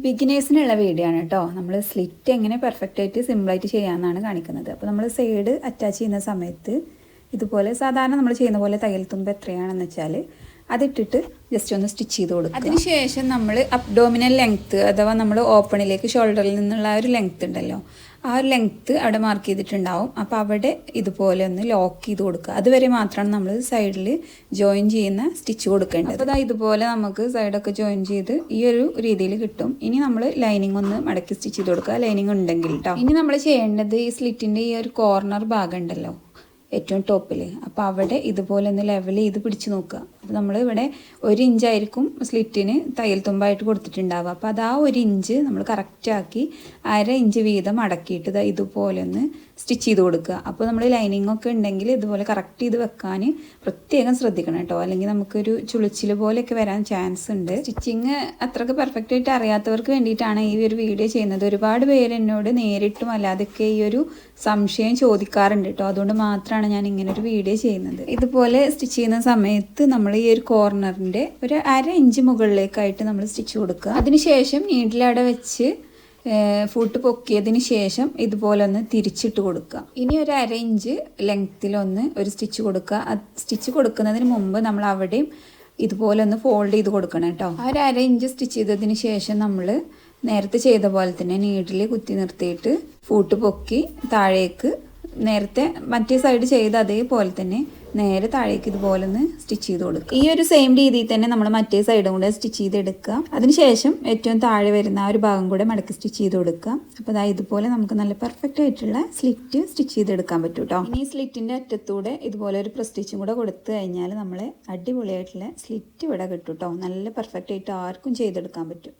ബിഗിനേഴ്സിനുള്ള video ആണ് കേട്ടോ. നമ്മൾ സ്ലിറ്റ് എങ്ങനെ പെർഫെക്റ്റായിട്ട് സിമ്പിളായിട്ട് ചെയ്യാമെന്നാണ് കാണിക്കുന്നത്. അപ്പോൾ നമ്മൾ സൈഡ് അറ്റാച്ച് ചെയ്യുന്ന സമയത്ത് ഇതുപോലെ സാധാരണ നമ്മൾ ചെയ്യുന്ന പോലെ തയ്യൽ തുമ്പ് എത്രയാണെന്ന് വെച്ചാൽ അതിട്ടിട്ട് ജസ്റ്റ് ഒന്ന് സ്റ്റിച്ച് ചെയ്ത് കൊടുക്കുക. അതിനുശേഷം നമ്മൾ അബ്ഡോമിനൽ ലെങ്ത്ത് അഥവാ നമ്മൾ ഓപ്പണിലേക്ക് ഷോൾഡറിൽ നിന്നുള്ള ആ ഒരു ലെങ്ത്ത് ഉണ്ടല്ലോ, ആ ഒരു ലെങ്ത്ത് അവിടെ മാർക്ക് ചെയ്തിട്ടുണ്ടാവും. അപ്പോൾ അവിടെ ഇതുപോലെ ഒന്ന് ലോക്ക് ചെയ്ത് കൊടുക്കുക. അതുവരെ മാത്രമാണ് നമ്മൾ സൈഡിൽ ജോയിൻ ചെയ്യുന്ന സ്റ്റിച്ച് കൊടുക്കേണ്ടത്. അപ്പോൾ ഇതുപോലെ നമുക്ക് സൈഡൊക്കെ ജോയിൻ ചെയ്ത് ഈ ഒരു രീതിയിൽ കിട്ടും. ഇനി നമ്മൾ ലൈനിങ് ഒന്ന് മടക്കി സ്റ്റിച്ച് ചെയ്ത് കൊടുക്കുക, ലൈനിങ് ഉണ്ടെങ്കിൽ കേട്ടോ. ഇനി നമ്മൾ ചെയ്യേണ്ടത് ഈ സ്ലിറ്റിൻ്റെ ഈ ഒരു കോർണർ ഭാഗം ഉണ്ടല്ലോ ഏറ്റവും ടോപ്പിൽ, അപ്പോൾ അവിടെ ഇതുപോലെ ഒന്ന് ലെവൽ ചെയ്ത് പിടിച്ച് നോക്കുക. അപ്പോൾ നമ്മൾ ഇവിടെ 1 ഇഞ്ചായിരിക്കും സ്ലിറ്റിന് തയ്യൽ തുമ്പായിട്ട് കൊടുത്തിട്ടുണ്ടാവുക. അപ്പോൾ അത് ആ 1 ഇഞ്ച് നമ്മൾ കറക്റ്റാക്കി 1/2 ഇഞ്ച് വീതം അടക്കിയിട്ട് ഇതുപോലെ ഒന്ന് സ്റ്റിച്ച് ചെയ്ത് കൊടുക്കുക. അപ്പോൾ നമ്മൾ ലൈനിങ് ഒക്കെ ഉണ്ടെങ്കിൽ ഇതുപോലെ കറക്റ്റ് ചെയ്ത് വെക്കാൻ പ്രത്യേകം ശ്രദ്ധിക്കണം കേട്ടോ, അല്ലെങ്കിൽ നമുക്കൊരു ചുളിച്ചിൽ പോലെയൊക്കെ വരാൻ ചാൻസ് ഉണ്ട്. സ്റ്റിച്ചിങ് അത്രയ്ക്ക് പെർഫെക്റ്റ് ആയിട്ട് അറിയാത്തവർക്ക് വേണ്ടിയിട്ടാണ് ഈ ഒരു വീഡിയോ ചെയ്യുന്നത്. ഒരുപാട് പേര് എന്നോട് നേരിട്ടും അല്ലാതൊക്കെ ഈ ഒരു സംശയം ചോദിക്കാറുണ്ട് കേട്ടോ. അതുകൊണ്ട് മാത്രമാണ് ഞാൻ ഇങ്ങനെ ഒരു വീഡിയോ ചെയ്യുന്നത്. ഇതുപോലെ സ്റ്റിച്ച് ചെയ്യുന്ന സമയത്ത് നമ്മൾ ഈ ഒരു കോർണറിൻ്റെ ഒരു 1/2 ഇഞ്ച് മുകളിലേക്കായിട്ട് നമ്മൾ സ്റ്റിച്ച് കൊടുക്കുക. അതിനുശേഷം നീഡിലവിടെ വെച്ച് ഫൂട്ട് പൊക്കിയതിന് ശേഷം ഇതുപോലെ ഒന്ന് തിരിച്ചിട്ട് കൊടുക്കുക. ഇനി ഒരു 1/2 ഇഞ്ച് ലെങ്ത്തിലൊന്ന് ഒരു സ്റ്റിച്ച് കൊടുക്കുക. സ്റ്റിച്ച് കൊടുക്കുന്നതിന് മുമ്പ് നമ്മൾ അവിടെയും ഇതുപോലെ ഒന്ന് ഫോൾഡ് ചെയ്ത് കൊടുക്കണം കേട്ടോ. ആ ഒരു 1/2 ഇഞ്ച് സ്റ്റിച്ച് ചെയ്തതിന് ശേഷം നമ്മൾ നേരത്തെ ചെയ്ത പോലെ തന്നെ നീഡിൽ കുത്തി നിർത്തിയിട്ട് ഫൂട്ട് പൊക്കി താഴേക്ക് നേരത്തെ മറ്റേ സൈഡ് ചെയ്ത അതേപോലെ തന്നെ നേരെ താഴേക്ക് ഇതുപോലെ ഒന്ന് സ്റ്റിച്ച് ചെയ്ത് കൊടുക്കുക. ഈ ഒരു സെയിം രീതിയിൽ തന്നെ നമ്മൾ മറ്റേ സൈഡും കൂടെ സ്റ്റിച്ച് ചെയ്തെടുക്കുക. അതിനുശേഷം ഏറ്റവും താഴെ വരുന്ന ആ ഒരു ഭാഗം കൂടെ മടക്കി സ്റ്റിച്ച് ചെയ്ത് കൊടുക്കുക. അപ്പോൾ ഇതുപോലെ നമുക്ക് നല്ല പെർഫെക്റ്റ് ആയിട്ടുള്ള സ്ലിറ്റ് സ്റ്റിച്ച് ചെയ്തെടുക്കാൻ പറ്റും കേട്ടോ. ഇനി ഈ സ്ലിറ്റിൻ്റെ അറ്റത്തൂടെ ഇതുപോലെ ഒരു പ്രസ് സ്റ്റിച്ചും കൂടെ കൊടുത്തു കഴിഞ്ഞാൽ നമ്മൾ അടിപൊളിയായിട്ടുള്ള സ്ലിറ്റ് ഇവിടെ കിട്ടും കേട്ടോ. നല്ല പെർഫെക്റ്റ് ആയിട്ട് ആർക്കും ചെയ്തെടുക്കാൻ പറ്റും.